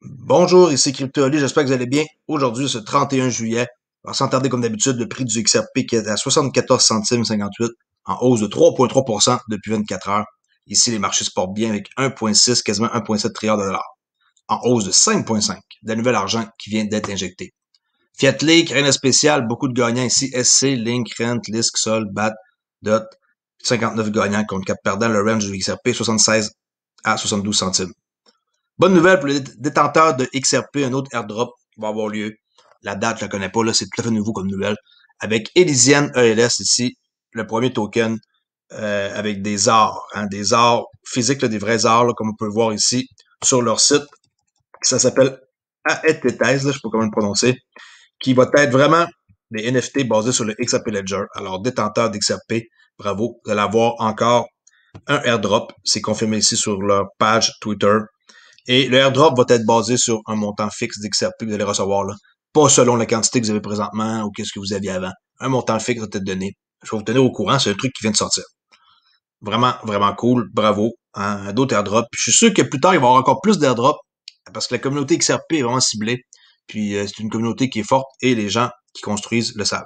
Bonjour, ici CryptoOli, j'espère que vous allez bien. Aujourd'hui, ce 31 juillet, alors sans tarder comme d'habitude, le prix du XRP qui est à 74 centimes 58, en hausse de 3,3% depuis 24 heures. Ici, les marchés se portent bien avec 1,6, quasiment 1,7 trilliard de dollars, en hausse de 5,5, de nouvel argent qui vient d'être injecté. Fiat Lake, rien de spécial, beaucoup de gagnants ici, SC, Link, Rent, Lisk, Sol, BAT, DOT, 59 gagnants contre 4 perdants, le range du XRP, 76 à 72 centimes. Bonne nouvelle pour les détenteurs de XRP, un autre airdrop va avoir lieu. La date, je la connais pas, là, c'est tout à fait nouveau comme nouvelle. Avec Elysian ELS ici, le premier token avec des arts physiques, là, des vrais arts, là, comme on peut le voir ici sur leur site. Ça s'appelle Aethetes, là, je sais pas comment le prononcer, qui va être vraiment des NFT basés sur le XRP Ledger. Alors, détenteur d'XRP, bravo, vous allez avoir encore un airdrop. C'est confirmé ici sur leur page Twitter. Et le airdrop va être basé sur un montant fixe d'XRP que vous allez recevoir, là. Pas selon la quantité que vous avez présentement ou qu'est-ce que vous aviez avant. Un montant fixe va être donné. Je vais vous tenir au courant, c'est un truc qui vient de sortir. Vraiment, vraiment cool. Bravo. Hein, d'autres airdrops. Puis je suis sûr que plus tard, il va y avoir encore plus d'airdrops parce que la communauté XRP est vraiment ciblée. Puis c'est une communauté qui est forte et les gens qui construisent le savent.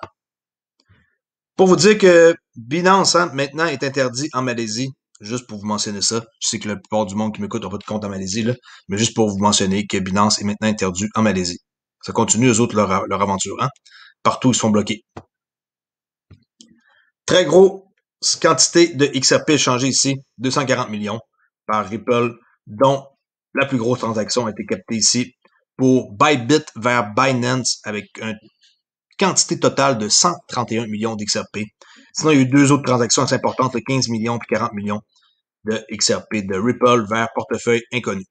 Pour vous dire que Binance, hein, maintenant, est interdit en Malaisie. Juste pour vous mentionner ça. Je sais que la plupart du monde qui m'écoute n'a pas de compte en Malaisie, là. Mais juste pour vous mentionner que Binance est maintenant interdit en Malaisie. Ça continue, eux autres, leur aventure, hein. Partout, ils se font bloquer. Très gros quantité de XRP échangée ici. 240 millions par Ripple, dont la plus grosse transaction a été captée ici pour Bybit vers Binance avec une quantité totale de 131 millions d'XRP. Sinon, il y a eu deux autres transactions assez importantes, 15 millions et 40 millions de XRP de Ripple vers portefeuille inconnu.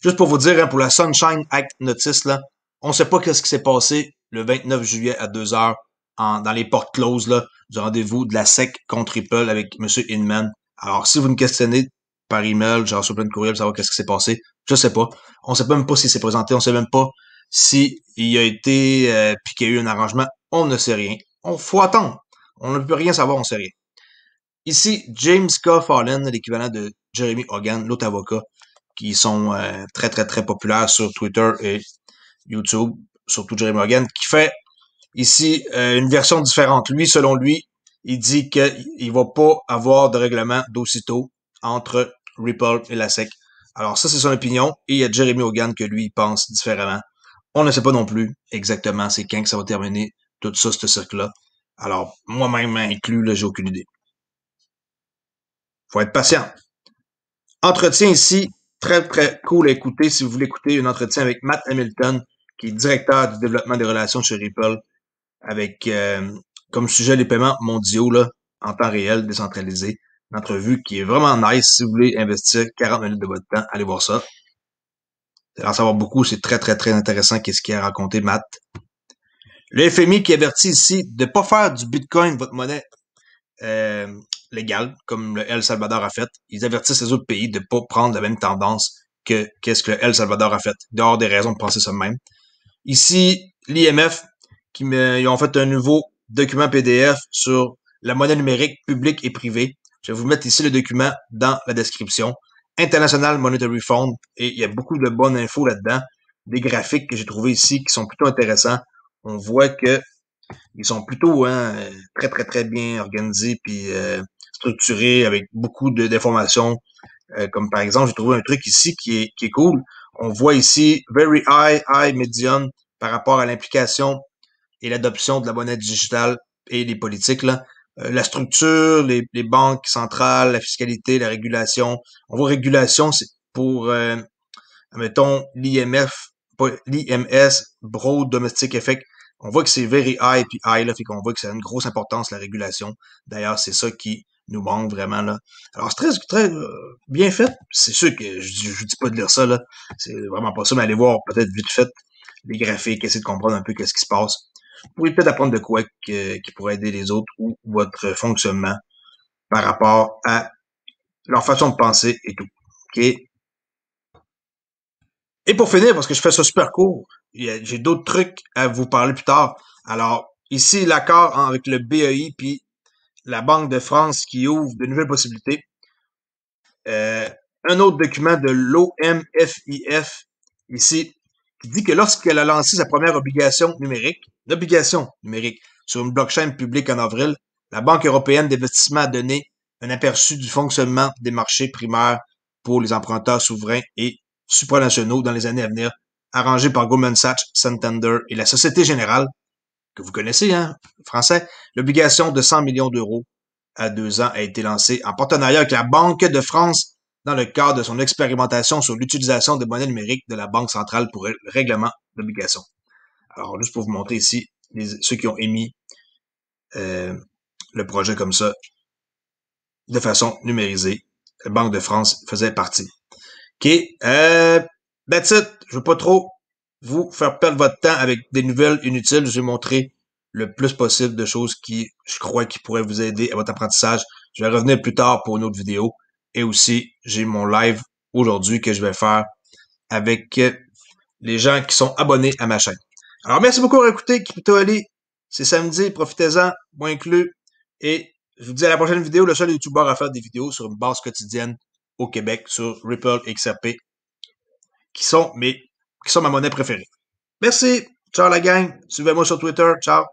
Juste pour vous dire, hein, pour la Sunshine Act Notice, là, on ne sait pas qu'est-ce qui s'est passé le 29 juillet à 2 heures dans les portes closes là, du rendez-vous de la SEC contre Ripple avec M. Inman. Alors, si vous me questionnez par email, j'ai reçu plein de courriels pour savoir qu'est-ce qui s'est passé, je sais pas. On sait même pas s'il s'est présenté, on sait même pas s'il a été puis qu'il y a eu un arrangement, on ne sait rien. On faut attendre. On ne peut rien savoir, on sait rien. Ici, James K. Fallon, l'équivalent de Jeremy Hogan, l'autre avocat, qui sont très, très, très populaires sur Twitter et YouTube, surtout Jeremy Hogan, qui fait ici une version différente. Lui, selon lui, il dit qu'il ne va pas avoir de règlement d'aussitôt entre Ripple et la SEC. Alors ça, c'est son opinion. Et il y a Jeremy Hogan que lui, il pense différemment. On ne sait pas non plus exactement c'est quand que ça va terminer, tout ça, ce cercle-là. Alors, moi-même inclus, là, j'ai aucune idée. Faut être patient. Entretien ici, très, très cool à écouter si vous voulez écouter un entretien avec Matt Hamilton, qui est directeur du développement des relations chez Ripple, avec comme sujet les paiements mondiaux là, en temps réel, décentralisé. Une entrevue qui est vraiment nice. Si vous voulez investir 40 minutes de votre temps, allez voir ça. Vous allez en savoir beaucoup. C'est très, très, très intéressant qu'est-ce qu'il a raconté, Matt. Le FMI qui avertit ici de ne pas faire du Bitcoin votre monnaie euh, légale, comme le El Salvador a fait. Ils avertissent les autres pays de ne pas prendre la même tendance que qu'est-ce que le El Salvador a fait. Dehors des raisons de penser ça de même. Ici, l'IMF, ils ont fait un nouveau document PDF sur la monnaie numérique publique et privée. Je vais vous mettre ici le document dans la description. International Monetary Fund, et il y a beaucoup de bonnes infos là-dedans. Des graphiques que j'ai trouvés ici qui sont plutôt intéressants. On voit que ils sont plutôt très, très, très bien organisés puis structurés avec beaucoup d'informations. Comme par exemple, j'ai trouvé un truc ici qui est cool. On voit ici very high, medium par rapport à l'implication et l'adoption de la monnaie digitale et les politiques. Là. La structure, les banques centrales, la fiscalité, la régulation. On voit régulation, c'est pour, mettons, l'IMF, pas l'IMS, Broad Domestic Effect. On voit que c'est very high puis high, là, fait qu'on voit que ça a une grosse importance, la régulation. D'ailleurs, c'est ça qui nous manque vraiment, là. Alors, c'est très, très bien fait. C'est sûr que je dis pas de lire ça, là. C'est vraiment pas ça, mais allez voir peut-être vite fait les graphiques, essayer de comprendre un peu qu'est-ce qui se passe. Vous pouvez peut-être apprendre de quoi qui pourrait aider les autres ou votre fonctionnement par rapport à leur façon de penser et tout. OK? Et pour finir, parce que je fais ça super court, j'ai d'autres trucs à vous parler plus tard. Alors, ici, l'accord avec le BEI puis la Banque de France qui ouvre de nouvelles possibilités. Euh, un autre document de l'OMFIF, ici, qui dit que lorsqu'elle a lancé sa première obligation numérique, sur une blockchain publique en avril, la Banque européenne d'investissement a donné un aperçu du fonctionnement des marchés primaires pour les emprunteurs souverains et supranationaux dans les années à venir, arrangé par Goldman Sachs, Santander et la Société Générale, que vous connaissez, hein, français. L'obligation de 100 millions d'euros à 2 ans a été lancée en partenariat avec la Banque de France dans le cadre de son expérimentation sur l'utilisation de monnaie numérique de la Banque centrale pour le règlement d'obligations. Alors, juste pour vous montrer ici, ceux qui ont émis le projet comme ça, de façon numérisée, la Banque de France faisait partie. OK, that's it. Je veux pas trop vous faire perdre votre temps avec des nouvelles inutiles. Je vais montrer le plus possible de choses qui, je crois, qui pourraient vous aider à votre apprentissage. Je vais revenir plus tard pour une autre vidéo. Et aussi, j'ai mon live aujourd'hui que je vais faire avec les gens qui sont abonnés à ma chaîne. Alors, merci beaucoup d'avoir écouté Crypto Ali. C'est samedi, profitez-en, moi inclus. Et je vous dis à la prochaine vidéo, le seul YouTuber à faire des vidéos sur une base quotidienne au Québec sur Ripple XRP, qui sont ma monnaie préférée. Merci. Ciao la gang. Suivez-moi sur Twitter. Ciao.